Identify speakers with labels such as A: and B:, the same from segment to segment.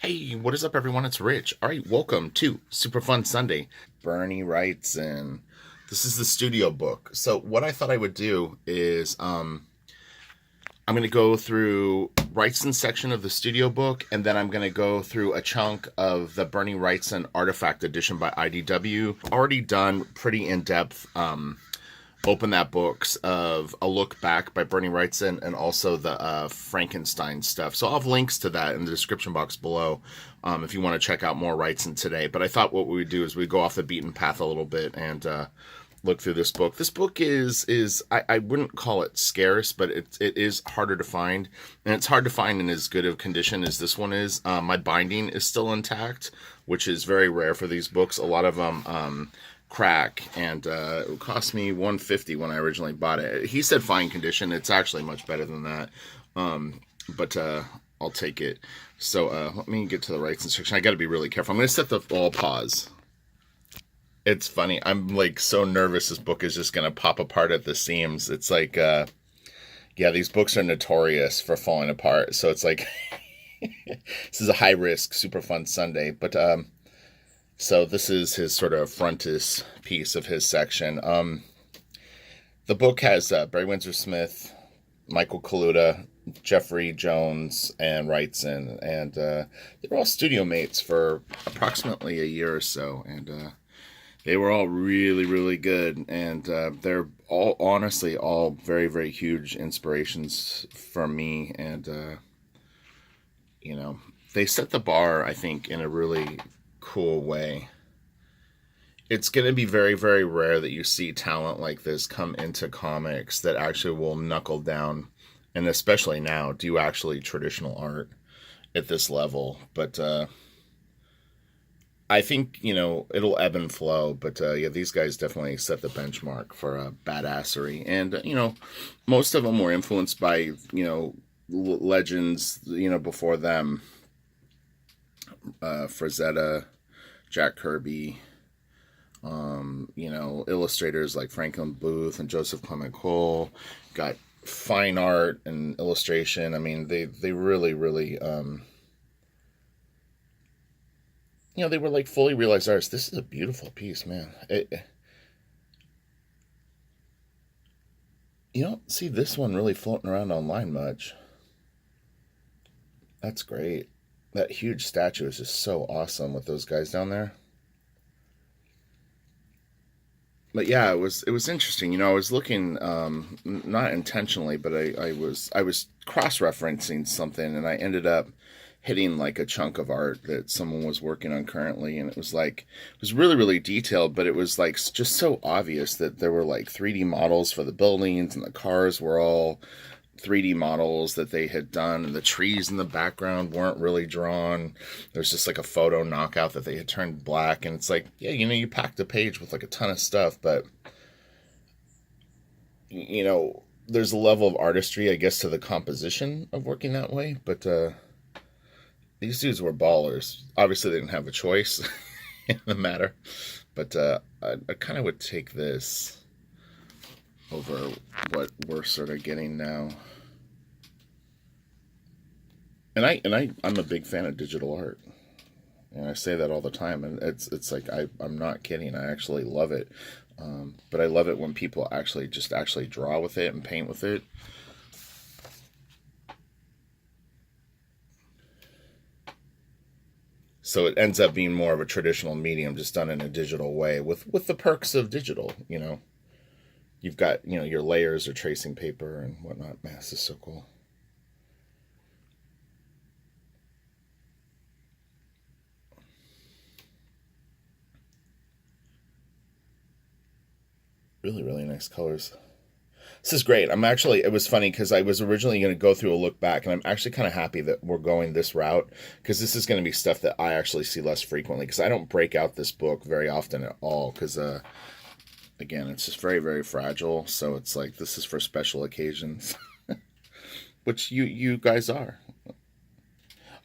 A: Hey, what is up, everyone? It's Rich. All right, welcome to Super Fun Sunday. Bernie Wrightson. This is the studio book. So, what I thought I would do is, I'm going to go through Wrightson's section of the studio book, and then I'm going to go through a chunk of the Bernie Wrightson Artifact Edition by IDW. Already done pretty in-depth Open That books of A Look Back by Bernie Wrightson and also the Frankenstein stuff. So I'll have links to that in the description box below if you want to check out more Wrightson today. But I thought what we would do is we go off the beaten path a little bit and look through this book. This book is I wouldn't call it scarce, but it is harder to find. And it's hard to find in as good of condition as this one is. My binding is still intact, which is very rare for these books. A lot of them crack, and it cost me $150 when I originally bought it. He said fine condition. It's actually much better than that, but I'll take it. So let me get to the Wrightson section. I got to be really careful. I'm going to set the all pause. It's funny. I'm like so nervous this book is just going to pop apart at the seams. It's like, yeah, these books are notorious for falling apart. So it's like, this is a high risk, super fun Sunday, but so this is his sort of frontispiece of his section. The book has Barry Windsor Smith, Michael Kaluta, Jeffrey Jones, and Wrightson, and they were all studio mates for approximately a year or so, and they were all really, really good, and they're all, honestly, all very, very huge inspirations for me, and, you know, they set the bar, I think, in a really cool way. It's going to be very, very rare that you see talent like this come into comics that actually will knuckle down, and especially now, do actually traditional art at this level. But I think, you know, it'll ebb and flow. But yeah, these guys definitely set the benchmark for badassery. And, you know, most of them were influenced by, you know, legends, you know, before them. Frazetta, Jack Kirby, you know, illustrators like Franklin Booth and Joseph Clement Cole, got fine art and illustration. I mean, they really, really, you know, they were like fully realized artists. This is a beautiful piece, man. You don't see this one really floating around online much. That's great. That huge statue is just so awesome with those guys down there. But yeah, it was interesting. You know, I was looking, not intentionally, but I was cross-referencing something, and I ended up hitting like a chunk of art that someone was working on currently, and it was like, it was really, really detailed, but it was like just so obvious that there were like 3D models for the buildings, and the cars were all 3D models that they had done, and the trees in the background weren't really drawn. There's just like a photo knockout that they had turned black, and it's like, yeah, you know, you packed a page with like a ton of stuff, but you know, there's a level of artistry, I guess, to the composition of working that way. But these dudes were ballers. Obviously, they didn't have a choice in the matter, but I kind of would take this over what we're sort of getting now. And I'm a big fan of digital art. And I say that all the time, and it's like I'm not kidding. I actually love it. But I love it when people actually draw with it and paint with it. So it ends up being more of a traditional medium, just done in a digital way, with the perks of digital, you know. You've got, you know, your layers or tracing paper and whatnot. Man, this is so cool. Really, really nice colors. This is great. It was funny because I was originally going to go through a look back, and I'm actually kind of happy that we're going this route, because this is going to be stuff that I actually see less frequently, because I don't break out this book very often at all, because again, it's just very, very fragile. So it's like, this is for special occasions, which you guys are.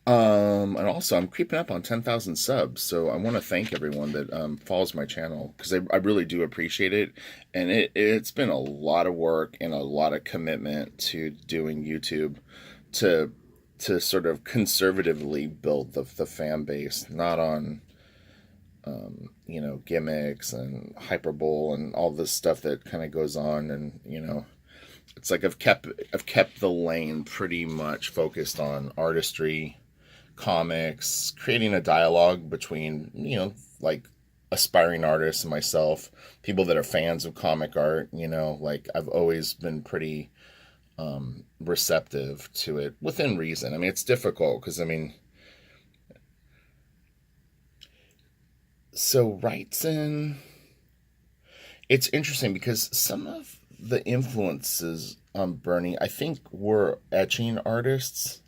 A: And also, I'm creeping up on 10,000 subs, so I want to thank everyone that follows my channel, because I really do appreciate it. And it's been a lot of work and a lot of commitment to doing YouTube to to sort of conservatively build the fan base, not on gimmicks and hyperbole and all this stuff that kind of goes on. And it's like I've kept the lane pretty much focused on artistry, comics, creating a dialogue between like aspiring artists and myself, people that are fans of comic art. Like I've always been pretty receptive to it within reason. I mean, it's difficult because so Wrightson, it's interesting because some of the influences on Bernie, I think, were etching artists,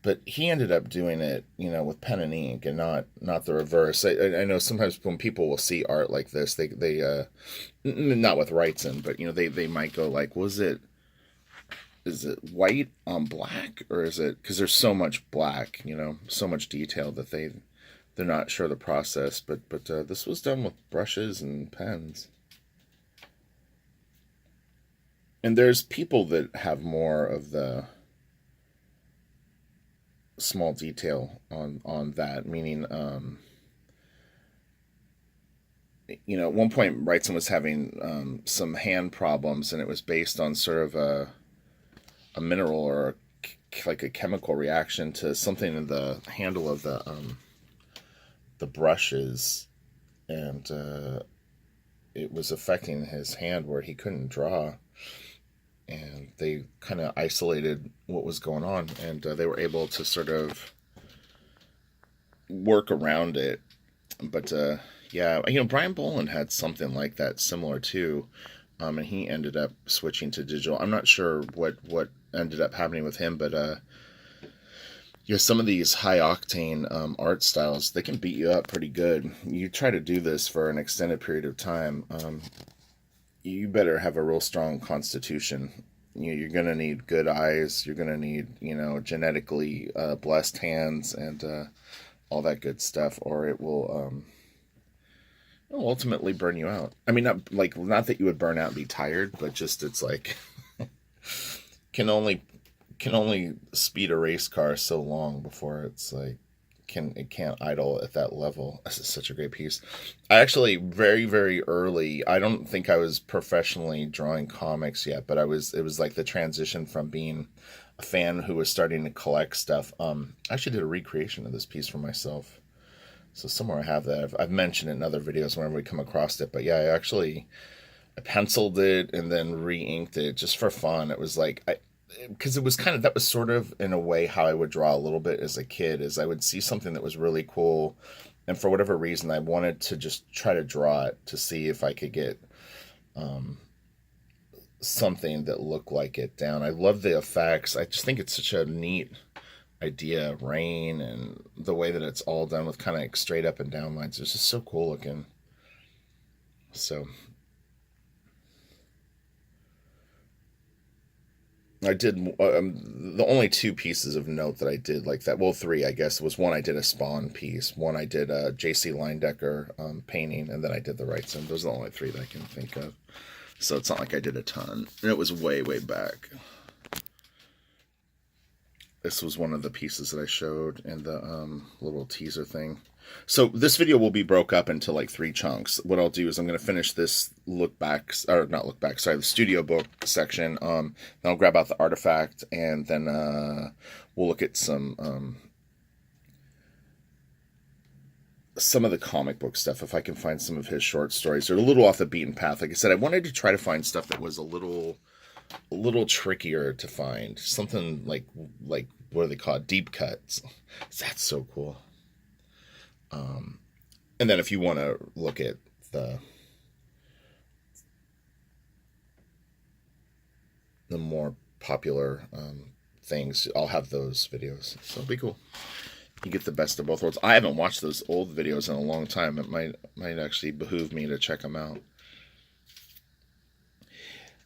A: but he ended up doing it, with pen and ink, and not the reverse. I know sometimes when people will see art like this, they not with Wrightson, but they might go like, is it white on black, or is it, because there's so much black, so much detail that they're not sure the process, but this was done with brushes and pens. And there's people that have more of the small detail on that, meaning at one point Wrightson was having some hand problems, and it was based on sort of a mineral or like a chemical reaction to something in the handle of the brushes, and it was affecting his hand where he couldn't draw. And they kind of isolated what was going on, and they were able to sort of work around it. But Brian Boland had something like that, similar too, and he ended up switching to digital. I'm not sure what ended up happening with him, but some of these high octane art styles, they can beat you up pretty good. You try to do this for an extended period of time, you better have a real strong constitution. You're going to need good eyes. You're going to need, genetically blessed hands and all that good stuff, or it will ultimately burn you out. I mean, not that you would burn out and be tired, but just it's like can only speed a race car so long before it's like it can't idle at that level. This is such a great piece. I actually very, very early, I don't think I was professionally drawing comics yet, but it was like the transition from being a fan who was starting to collect stuff. I actually did a recreation of this piece for myself. So somewhere I have that. I've mentioned it in other videos whenever we come across it, but yeah, I penciled it and then re-inked it just for fun. It was like, because it was that was sort of in a way how I would draw a little bit as a kid, is I would see something that was really cool, and for whatever reason I wanted to just try to draw it to see if I could get something that looked like it down. I love the effects. I just think it's such a neat idea, rain, and the way that it's all done with kind of straight up and down lines. It's just so cool looking. So I did the only two pieces of note that I did like that. Well, three, I guess. Was one I did a Spawn piece, one I did a J.C. Leindecker painting, and then I did the Wrightson. Those are the only three that I can think of. So it's not like I did a ton, and it was way, way back. This was one of the pieces that I showed in the little teaser thing. So this video will be broke up into like 3 chunks. What I'll do is I'm going to finish this the studio book section. Then I'll grab out the artifact, and then we'll look at some of the comic book stuff, if I can find some of his short stories. They're a little off the beaten path. Like I said, I wanted to try to find stuff that was a little trickier to find. Something like what do they call it? Deep cuts. That's so cool. And then if you want to look at the more popular things, I'll have those videos. So it'll be cool. You get the best of both worlds. I haven't watched those old videos in a long time. It might actually behoove me to check them out.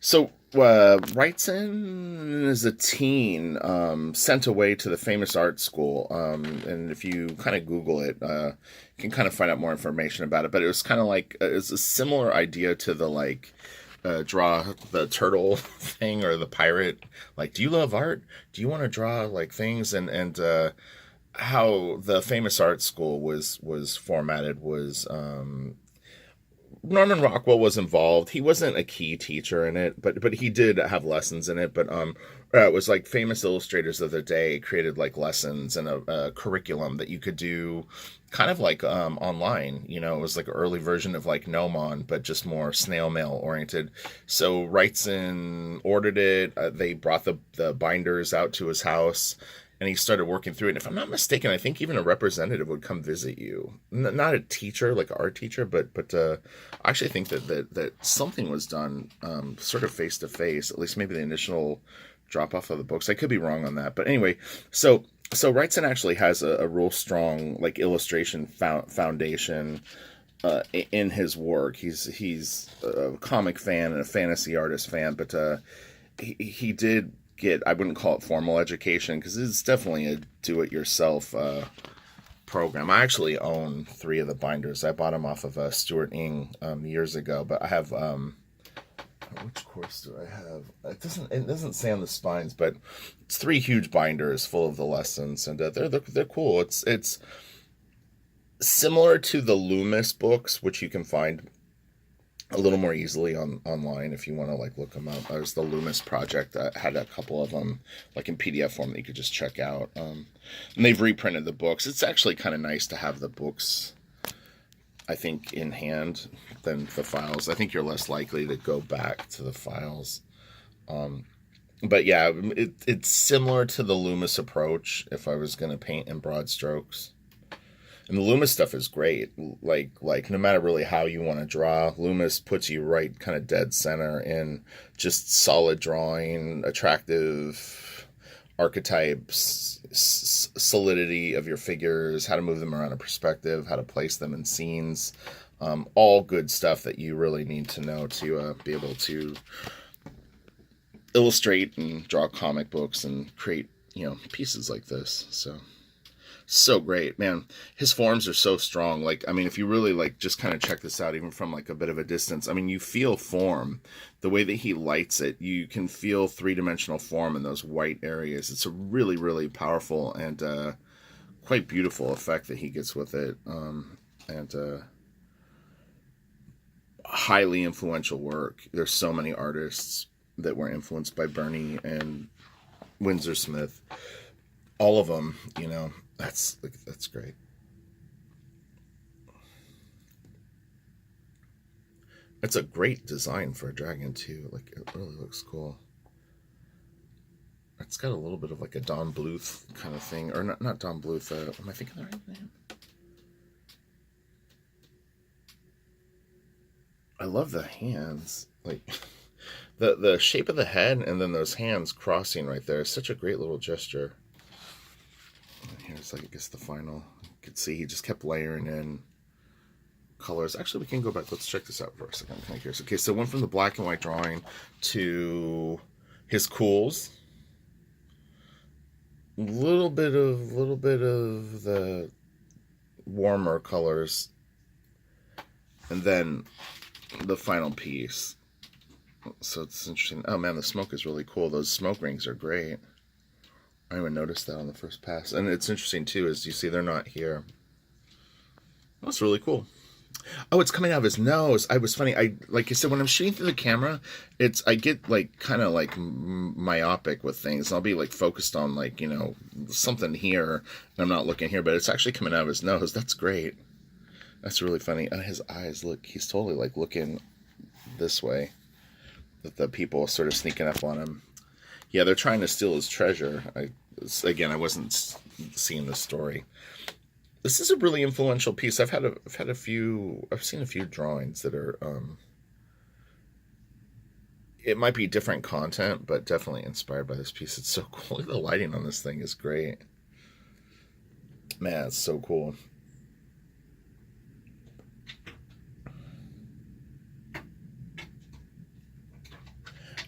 A: So Wrightson is a teen sent away to the famous art school, and if you kind of Google it, you can kind of find out more information about it. But it was kind of like it's a similar idea to the draw the turtle thing or the pirate. Like, do you love art? Do you want to draw like things? And how the famous art school was formatted was Norman Rockwell was involved. He wasn't a key teacher in it, but he did have lessons in it. But it was like famous illustrators of the day created like lessons and a curriculum that you could do, kind of like online. You know, it was like an early version of like Gnomon, but just more snail mail oriented. So Wrightson ordered it. They brought the binders out to his house, and he started working through it. And if I'm not mistaken, I think even a representative would come visit you. Not a teacher, like an art teacher, but I actually think that something was done sort of face to face, at least maybe the initial drop off of the books. I could be wrong on that. But anyway, so Wrightson actually has a real strong like illustration foundation in his work. He's a comic fan and a fantasy artist fan, but he did get, I wouldn't call it formal education because it's definitely a do-it-yourself program. I actually own 3 of the binders. I bought them off of Stuart Ing years ago, but I have which course do I have? It doesn't say on the spines, but it's 3 huge binders full of the lessons, and they're cool. It's similar to the Loomis books, which you can find a little more easily online if you want to like look them up. There's the Loomis Project that had a couple of them like in PDF form that you could just check out. And they've reprinted the books. It's actually kind of nice to have the books, I think, in hand than the files. I think you're less likely to go back to the files. But yeah, it's similar to the Loomis approach if I was going to paint in broad strokes. And the Loomis stuff is great. Like no matter really how you want to draw, Loomis puts you right kind of dead center in just solid drawing, attractive archetypes, solidity of your figures, how to move them around a perspective, how to place them in scenes. All good stuff that you really need to know to be able to illustrate and draw comic books and create, pieces like this. So great, man. His forms are so strong. Like, I mean, if you really like just kind of check this out, even from like a bit of a distance, I mean, you feel form. The way that he lights it, you can feel 3-dimensional form in those white areas. It's a really, really powerful and quite beautiful effect that he gets with it. And highly influential work. There's so many artists that were influenced by Bernie and Winsor Smith. All of them, that's great. It's a great design for a dragon too. Like, it really looks cool. It's got a little bit of like a Don Bluth kind of thing, or not Don Bluth. Am I thinking the right name? I love the hands, like the shape of the head, and then those hands crossing right there is such a great little gesture. And here's like, I guess, the final. You can see he just kept layering in colors. Actually, we can go back. Let's check this out for a second. Okay, so went from the black and white drawing to his cools. Little bit of the warmer colors, and then the final piece. So it's interesting. Oh man, the smoke is really cool. Those smoke rings are great. I didn't even notice that on the first pass. And it's interesting too, is you see they're not here. That's really cool. Oh, it's coming out of his nose. I was funny. Like I said, when I'm shooting through the camera, I get like kind of like myopic with things. I'll be like focused on like, something here, and I'm not looking here, but it's actually coming out of his nose. That's great. That's really funny. And his eyes, look, he's totally like looking this way. That the people are sort of sneaking up on him. Yeah, they're trying to steal his treasure. I wasn't seeing this story. This is a really influential piece. I've seen a few drawings that are, it might be different content, but definitely inspired by this piece. It's so cool. The lighting on this thing is great. Man, it's so cool.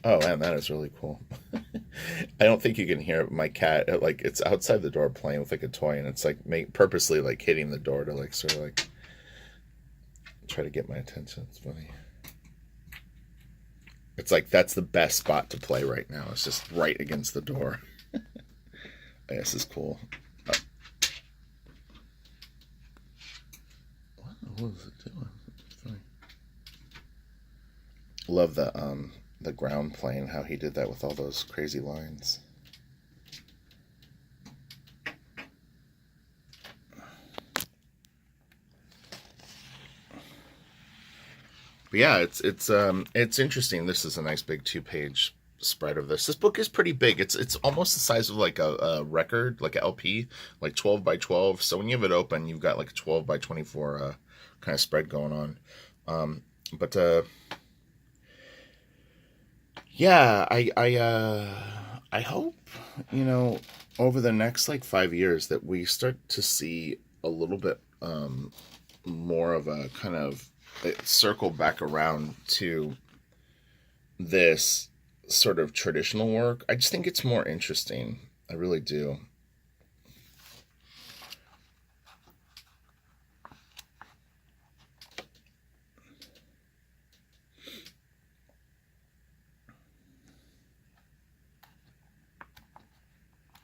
A: Oh man, that is really cool. I don't think you can hear my cat. Like, it's outside the door playing with like a toy, and it's like purposely like hitting the door to like sort of like try to get my attention. It's funny. It's like that's the best spot to play right now. It's just right against the door. This is cool. What is it doing? Love the ground plane, how he did that with all those crazy lines. But yeah, it's interesting. This is a nice big 2-page spread of this. This book is pretty big. It's almost the size of like a record, like an LP, like 12 by 12. So when you have it open, you've got like a 12 by 24 kind of spread going on. But yeah, I hope, you know, over the next like 5 years that we start to see a little bit more of a kind of circle back around to this sort of traditional work. I just think it's more interesting. I really do.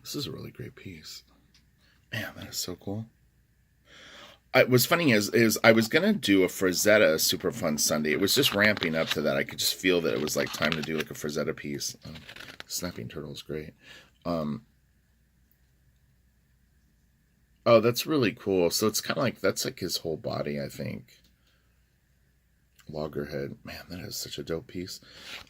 A: This is a really great piece. Man, that is so cool. What's funny is I was gonna do a Frazetta Super Fun Sunday. It was just ramping up to that. I could just feel that it was like time to do like a Frazetta piece. Snapping Turtle is great. Um, oh, that's really cool. So it's kind of like that's like his whole body, I think. Loggerhead, man, that is such a dope piece.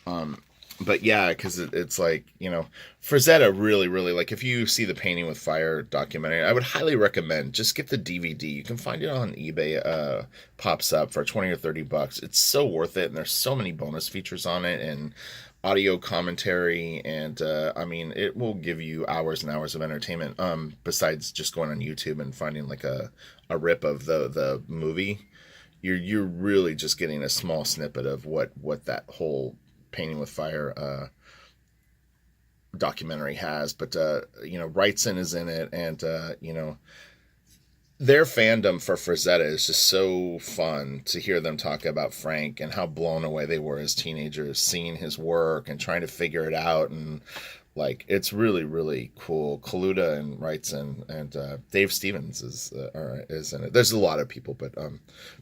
A: Um, but yeah, because it's like, you know, Frazetta really, really, like if you see the Painting with Fire documentary, I would highly recommend just get the DVD. You can find it on eBay. Pops up for 20 or $30. It's so worth it, and there's so many bonus features on it and audio commentary, and I mean, it will give you hours and hours of entertainment. Besides just going on YouTube and finding like a rip of the movie. You're really just getting a small snippet of what that whole Painting with Fire documentary has. But you know, Wrightson is in it, and you know, their fandom for Frazetta is just so fun to hear them talk about Frank and how blown away they were as teenagers seeing his work and trying to figure it out. And like, it's really, really cool. Kaluta and Wrightson and Dave Stevens is in it. There's a lot of people, but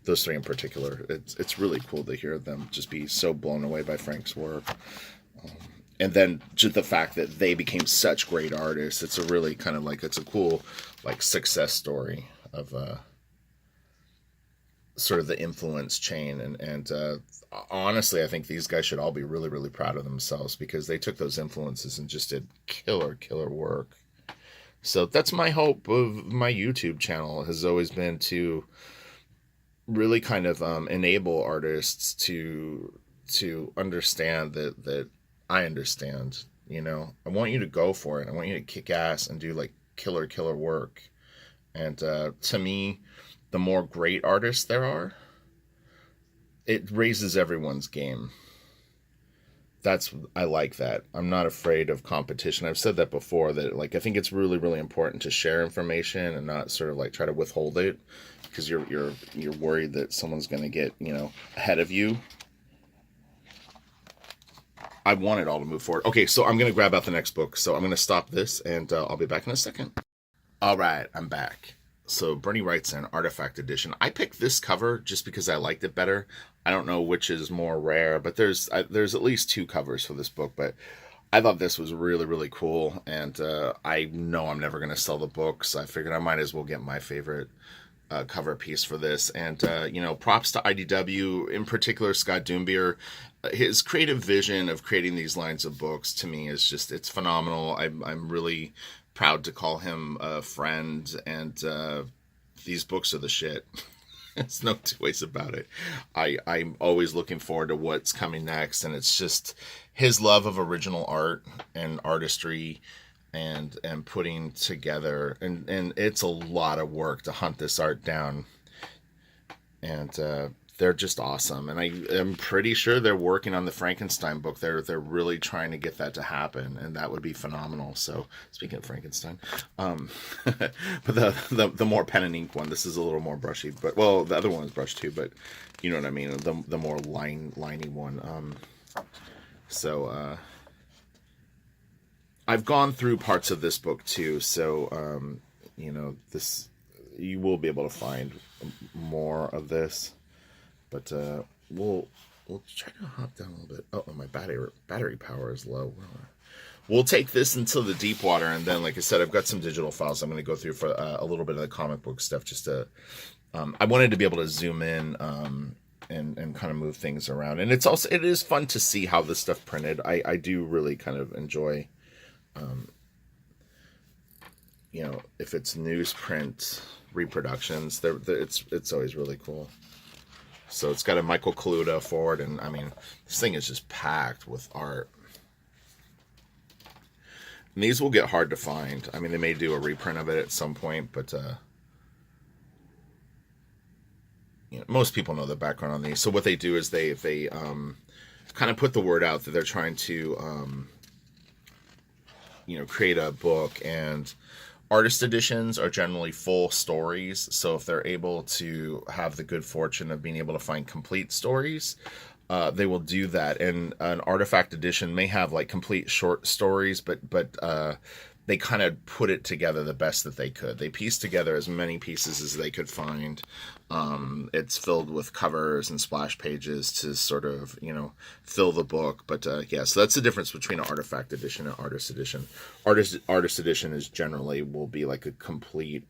A: those three in particular, it's really cool to hear them just be so blown away by Frank's work. And then just the fact that they became such great artists, it's a really kind of like, it's a cool like success story of sort of the influence chain. And honestly, I think these guys should all be really, really proud of themselves because they took those influences and just did killer work. So that's my hope of my YouTube channel, has always been to really kind of enable artists to understand that I understand. You know, I want you to go for it. I want you to kick ass and do like killer work. And to me, the more great artists there are, it raises everyone's game. I like that. I'm not afraid of competition. I've said that before, that like I think it's really, really important to share information and not sort of like try to withhold it because you're worried that someone's going to get, you know, ahead of you. I want it all to move forward. Okay, so I'm going to grab out the next book. So I'm going to stop this and I'll be back in a second. All right, I'm back. So Bernie Wrightson Artifact Edition. I picked this cover just because I liked it better. I don't know which is more rare, but there's at least 2 covers for this book. But I thought this was really, really cool, and I know I'm never going to sell the book, so I figured I might as well get my favorite cover piece for this. And you know, props to IDW, in particular Scott Doombier. His creative vision of creating these lines of books to me is just, it's phenomenal. I'm really proud to call him a friend, and these books are the shit. There's no two ways about it. I'm always looking forward to what's coming next, and it's just his love of original art and artistry and putting together, and it's a lot of work to hunt this art down, and they're just awesome. And I am pretty sure they're working on the Frankenstein book. They're really trying to get that to happen, and that would be phenomenal. So speaking of Frankenstein, but the more pen and ink one, this is a little more brushy. But well, the other one is brushed too. But you know what I mean. The more liney one. So I've gone through parts of this book too, so this you will be able to find more of this, but we'll try to hop down a little bit. Oh, my battery power is low. We'll take this until the deep water, and then, like I said, I've got some digital files I'm going to go through for a little bit of the comic book stuff. Just to, I wanted to be able to zoom in and kind of move things around, and it is fun to see how this stuff printed. I do really kind of enjoy. If it's newsprint reproductions, it's always really cool. So it's got a Michael Kaluta forward, and I mean, this thing is just packed with art. And these will get hard to find. I mean, they may do a reprint of it at some point, but most people know the background on these. So what they do is they kind of put the word out that they're trying to create a book, and artist editions are generally full stories. So if they're able to have the good fortune of being able to find complete stories, they will do that. And an artifact edition may have like complete short stories, but they kind of put it together the best that they could. They pieced together as many pieces as they could find. It's filled with covers and splash pages to sort of, fill the book. But so that's the difference between an artifact edition and artist edition. Artist edition will be like a complete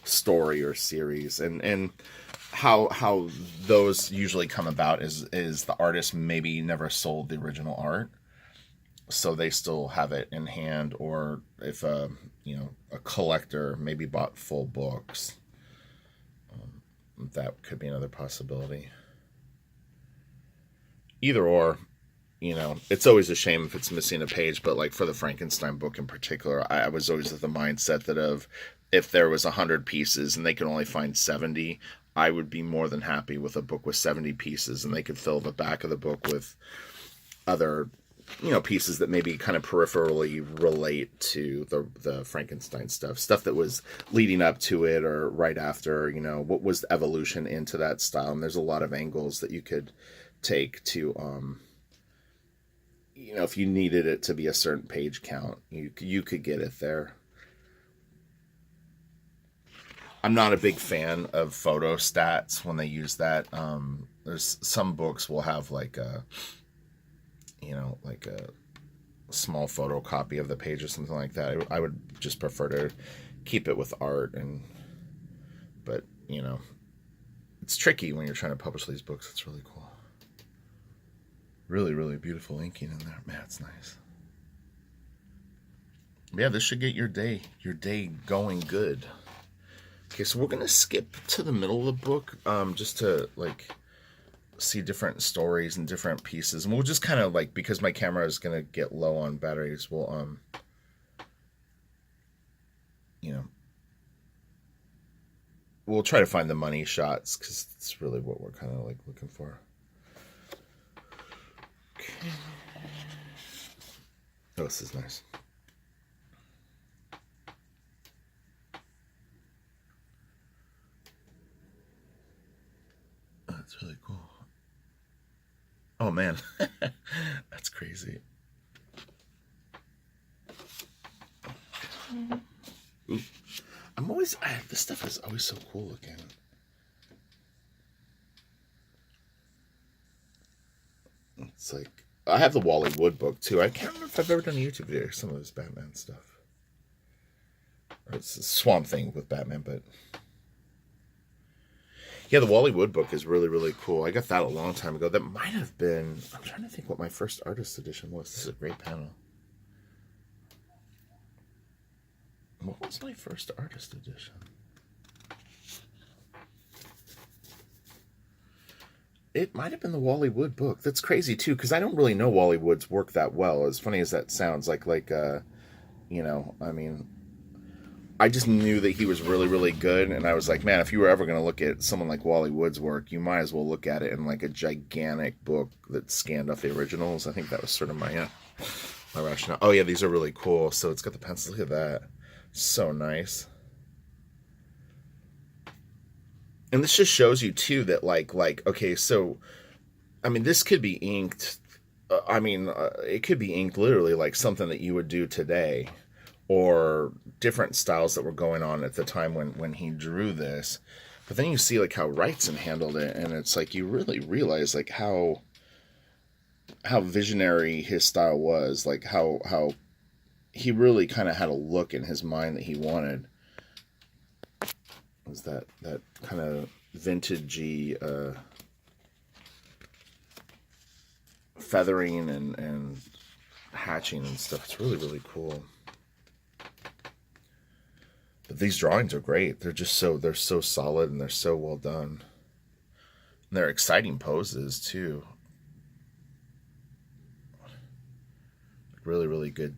A: story or series. And how those usually come about is the artist maybe never sold the original art, so they still have it in hand, or if a collector maybe bought full books, that could be another possibility. Either or, it's always a shame if it's missing a page, but like for the Frankenstein book in particular, I was always of the mindset that if there was 100 pieces and they could only find 70, I would be more than happy with a book with 70 pieces, and they could fill the back of the book with other pieces that maybe kind of peripherally relate to the Frankenstein stuff that was leading up to it or right after, what was the evolution into that style. And there's a lot of angles that you could take to, if you needed it to be a certain page count, you could get it there. I'm not a big fan of photo stats when they use that. There's some books will have like a small photocopy of the page or something like that. I would just prefer to keep it with art, but it's tricky when you're trying to publish these books. It's really cool. Really, really beautiful inking in there. Man, it's nice. Yeah, this should get your day going good. Okay, so we're gonna skip to the middle of the book, just to see different stories and different pieces, and we'll just kind of because my camera is gonna get low on batteries, we'll we'll try to find the money shots, because it's really what we're kind of looking for. Okay. Oh, this is nice. Oh, that's really cool. Oh man, that's crazy. Ooh. This stuff is always so cool looking. It's like, I have the Wally Wood book too. I can't remember if I've ever done a YouTube video or some of this Batman stuff. Or it's a Swamp Thing with Batman, but yeah, the Wally Wood book is really, really cool. I got that a long time ago. That might have been, I'm trying to think what my first artist edition was. This is a great panel. What was my first artist edition? It might have been the Wally Wood book. That's crazy too, because I don't really know Wally Wood's work that well. As funny as that sounds, I mean, I just knew that he was really, really good, and I was like, man, if you were ever going to look at someone like Wally Wood's work, you might as well look at it in a gigantic book that scanned off the originals. I think that was sort of my rationale. Oh yeah, these are really cool. So it's got the pencil. Look at that. So nice. And this just shows you too that okay, so I mean, this could be inked I mean, it could be inked literally like something that you would do today, or different styles that were going on at the time when he drew this. But then you see like how Wrightson handled it, and it's like you really realize like how visionary his style was, like how he really kind of had a look in his mind that he wanted. It was that kind of vintagey feathering and hatching and stuff. It's really, really cool. But these drawings are great. They're so solid and they're so well done. And they're exciting poses too. Really, really good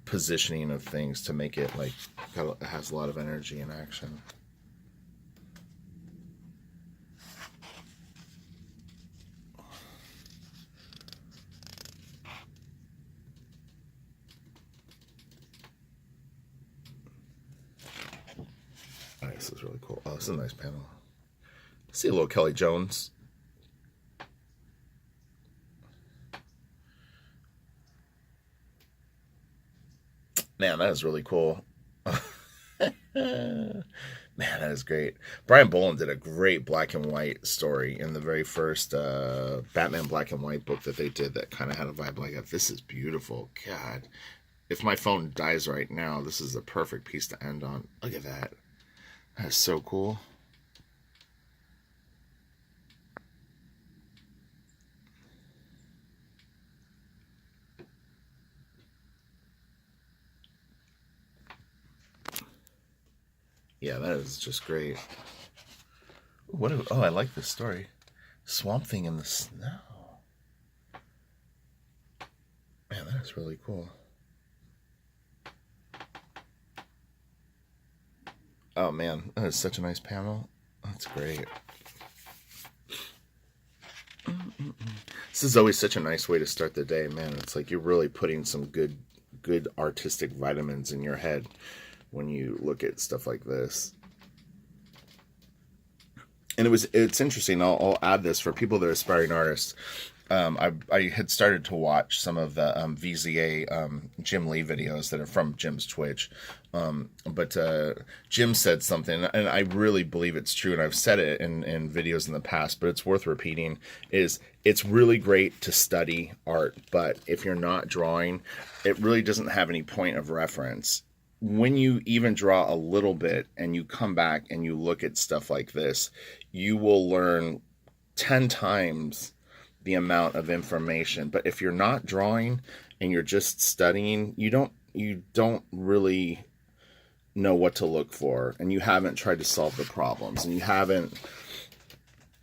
A: positioning of things to make it like it has a lot of energy and action. Oh, this is really cool. Oh, this is a nice panel. See a little Kelly Jones. Man, that is really cool. Man, that is great. Brian Boland did a great black and white story in the very first Batman black and white book that they did that kind of had a vibe like that. This is beautiful. God, if my phone dies right now, this is the perfect piece to end on. Look at that. That is so cool. Yeah, that is just great. Oh, I like this story. Swamp Thing in the snow. Man, that is really cool. Oh man, that is such a nice panel. That's great. This is always such a nice way to start the day, man. It's like you're really putting some good artistic vitamins in your head when you look at stuff like this. And it's interesting. I'll add this for people that are aspiring artists. I had started to watch some of the VZA Jim Lee videos that are from Jim's Twitch. But Jim said something, and I really believe it's true, and I've said it in videos in the past, but it's worth repeating, is it's really great to study art, but if you're not drawing, it really doesn't have any point of reference. When you even draw a little bit and you come back and you look at stuff like this, you will learn 10 times the amount of information. But if you're not drawing and you're just studying, you don't really know what to look for, and you haven't tried to solve the problems, and you haven't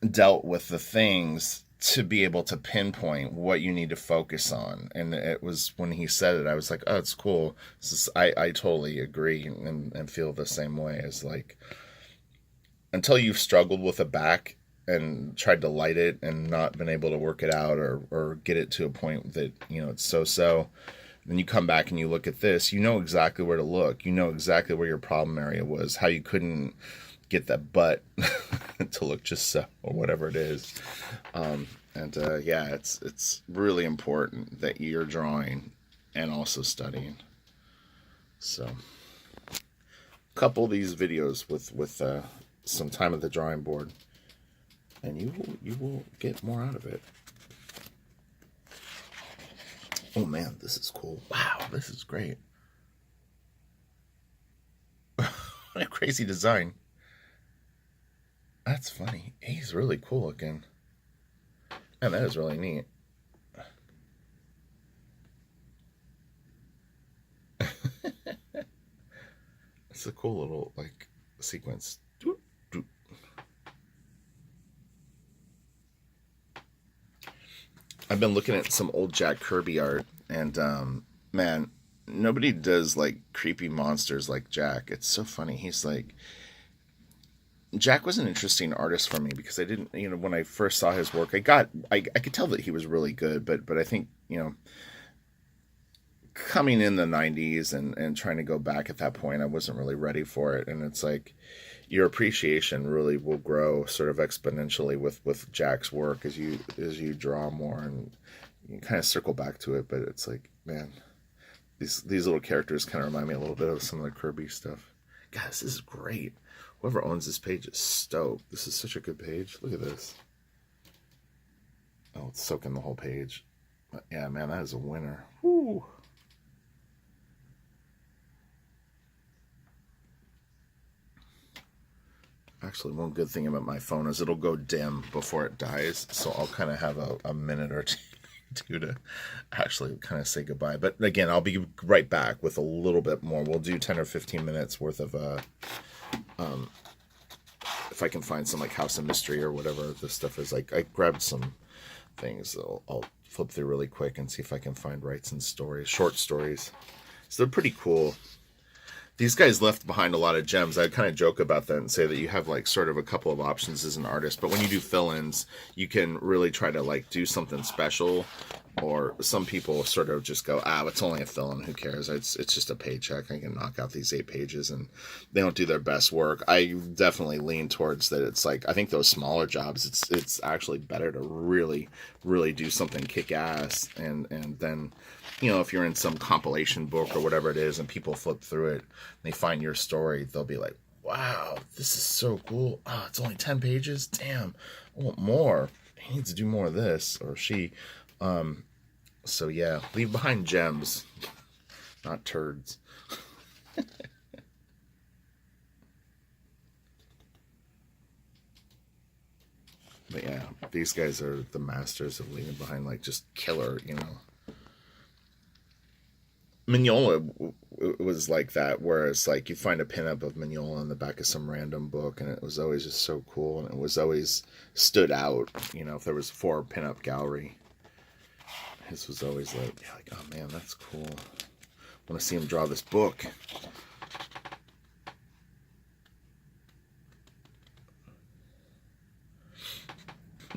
A: dealt with the things to be able to pinpoint what you need to focus on. And it was when he said it, I was like, oh, it's cool. I totally agree and feel the same way. As like, until you've struggled with a back and tried to light it and not been able to work it out or get it to a point that, it's so, then you come back and you look at this, you know exactly where to look. You know exactly where your problem area was, how you couldn't get that butt to look just so, or whatever it is. Yeah, it's really important that you're drawing and also studying. So, couple these videos with some time at the drawing board, and you will get more out of it. Oh man, this is cool. Wow, this is great. What a crazy design. That's funny. He's really cool looking. Man, that is really neat. It's a cool little like sequence. Doop, doop. I've been looking at some old Jack Kirby art, and man, nobody does like creepy monsters like Jack. It's so funny. He's like, Jack was an interesting artist for me because I didn't, when I first saw his work, I could tell that he was really good, but I think, coming in the 90s and trying to go back at that point, I wasn't really ready for it. And it's like, your appreciation really will grow sort of exponentially with Jack's work as you draw more and You can kind of circle back to it, but it's like, man, these little characters kind of remind me a little bit of some of the Kirby stuff. Guys, this is great. Whoever owns this page is stoked. This is such a good page. Look at this. Oh, it's soaking the whole page. But yeah, man, that is a winner. Woo. Actually, one good thing about my phone is it'll go dim before it dies, so I'll kind of have a minute or two to actually kind of say goodbye. But again, I'll be right back with a little bit more. We'll do 10 or 15 minutes worth of if I can find some like House of Mystery or whatever this stuff is. Like, I grabbed some things. I'll flip through really quick and see if I can find Wrightson's stories, short stories. So they're pretty cool. These guys left behind a lot of gems. I kind of joke about that and say that you have like sort of a couple of options as an artist, but when you do fill-ins, you can really try to like do something special. Or some people sort of just go, it's only a fill-in, who cares? It's just a paycheck. I can knock out these 8 pages, and they don't do their best work. I definitely lean towards that. It's like, I think those smaller jobs, it's actually better to really, really do something kick-ass, and then, you know, if you're in some compilation book or whatever it is, and people flip through it, and they find your story, they'll be like, wow, this is so cool. Oh, it's only 10 pages? Damn, I want more. He needs to do more of this, or she. So yeah, leave behind gems, not turds. But yeah, these guys are the masters of leaving behind like just killer, you know. Mignola was like that, whereas like you find a pinup of Mignola in the back of some random book, and it was always just so cool, and it was always stood out, you know, if there was 4 pinup gallery. His was always like, oh man, that's cool. I want to see him draw this book.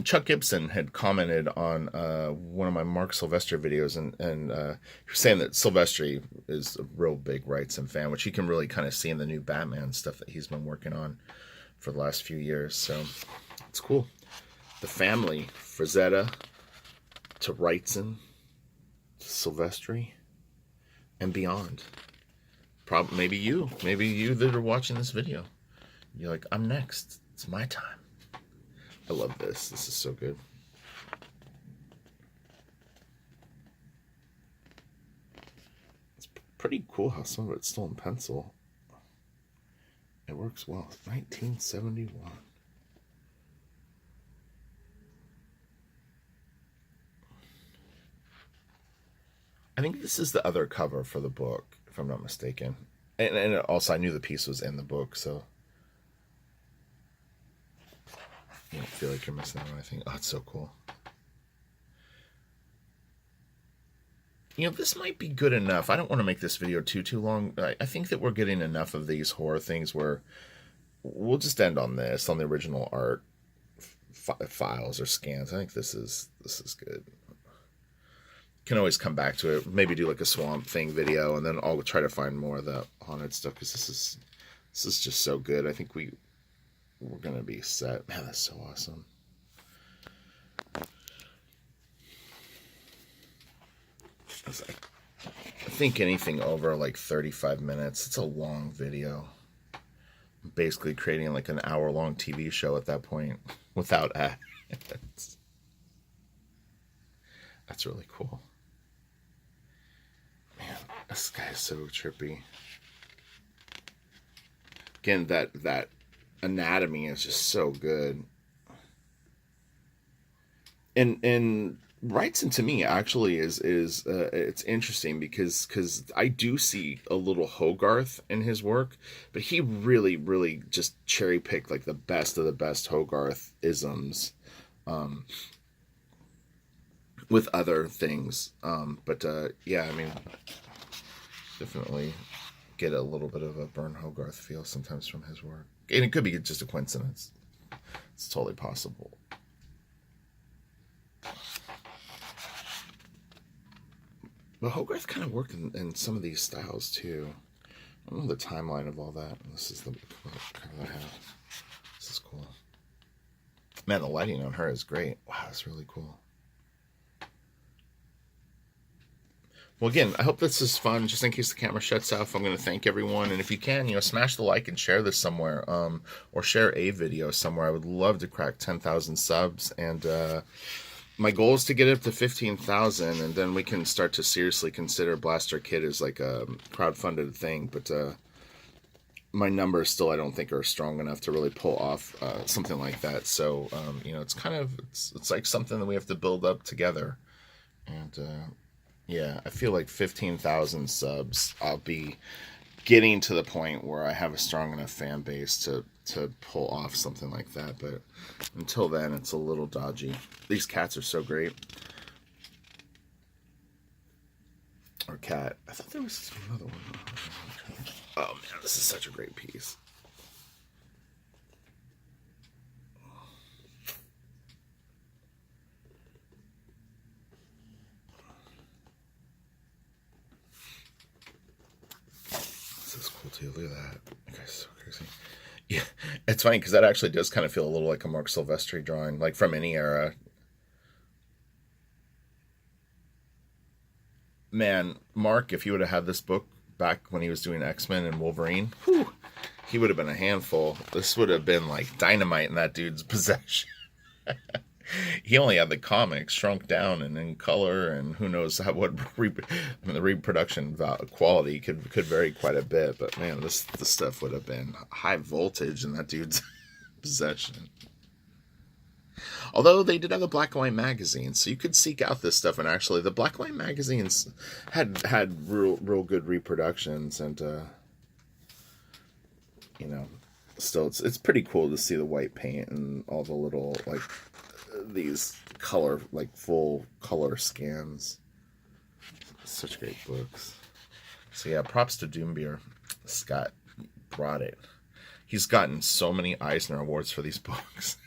A: Chuck Gibson had commented on one of my Mark Silvestri videos, and he was saying that Silvestri is a real big Wrightson fan, which you can really kind of see in the new Batman stuff that he's been working on for the last few years. So it's cool. The family, Frazetta to Wrightson, to Silvestri, and beyond. Maybe you that are watching this video, you're like, I'm next. It's my time. I love this. This is so good. It's pretty cool how some of it's still in pencil. It works well. 1971. I think this is the other cover for the book, if I'm not mistaken. And also, I knew the piece was in the book, so you don't feel like you're missing out on anything. Oh, it's so cool. You know, this might be good enough. I don't want to make this video too long. I think that we're getting enough of these horror things where we'll just end on this, on the original art files or scans. I think this is good. Can always come back to it. Maybe do like a Swamp Thing video, and then I'll try to find more of the haunted stuff, because this is just so good. I think we're gonna be set. Man, that's so awesome. I think anything over like 35 minutes, it's a long video. I'm basically creating like an hour-long TV show at that point without ads. That's really cool. Man, this guy is so trippy. Again, that anatomy is just so good. And Wrightson to me actually is it's interesting because I do see a little Hogarth in his work, but he really just cherry picked like the best of the best Hogarth isms with other things. Yeah, I mean, definitely get a little bit of a Bern Hogarth feel sometimes from his work. And it could be just a coincidence. It's totally possible. But Hogarth kind of worked in some of these styles too. I don't know the timeline of all that. This is the cover I have. This is cool. Man, the lighting on her is great. Wow, that's really cool. Well, again, I hope this is fun. Just in case the camera shuts off, I'm going to thank everyone. And if you can, smash the like and share this somewhere, or share a video somewhere. I would love to crack 10,000 subs. And my goal is to get it up to 15,000, and then we can start to seriously consider Blaster Kit as like a crowdfunded thing. But my numbers still, I don't think, are strong enough to really pull off something like that. So, it's kind of, it's like something that we have to build up together. And yeah, I feel like 15,000 subs, I'll be getting to the point where I have a strong enough fan base to pull off something like that. But until then, it's a little dodgy. These cats are so great. Or cat. I thought there was another one. Oh man, this is such a great piece. This is cool too. Look at that. You guys are so crazy. Yeah, it's funny because that actually does kind of feel a little like a Mark Silvestri drawing, like from any era. Man, Mark, if you would have had this book back when he was doing X-Men and Wolverine, whew, he would have been a handful. This would have been like dynamite in that dude's possession. He only had the comics shrunk down and in color, and who knows what the reproduction quality could vary quite a bit. But man, this stuff would have been high voltage in that dude's possession. Although they did have a black and white magazine, so you could seek out this stuff. And actually, the black and white magazines had real good reproductions, and still it's pretty cool to see the white paint and all the little like these color, like full color scans. Such great books. So yeah, props to Doombeer. Scott brought it. He's gotten so many Eisner Awards for these books.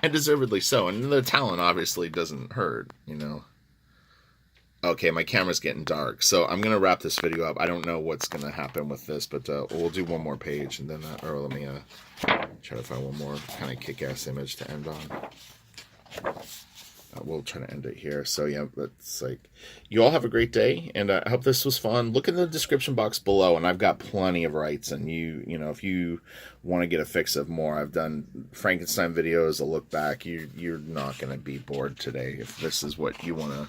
A: And deservedly so. And the talent obviously doesn't hurt, Okay, my camera's getting dark, so I'm going to wrap this video up. I don't know what's going to happen with this, but we'll do one more page, and then, or let me try to find one more kind of kick-ass image to end on. We'll try to end it here. So yeah, that's like, you all have a great day, and I hope this was fun. Look in the description box below, and I've got plenty of Wrightson. If you want to get a fix of more, I've done Frankenstein videos, a look back. You're not going to be bored today if this is what you want to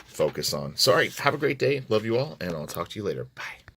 A: focus on. So all right, have a great day. Love you all, and I'll talk to you later. Bye.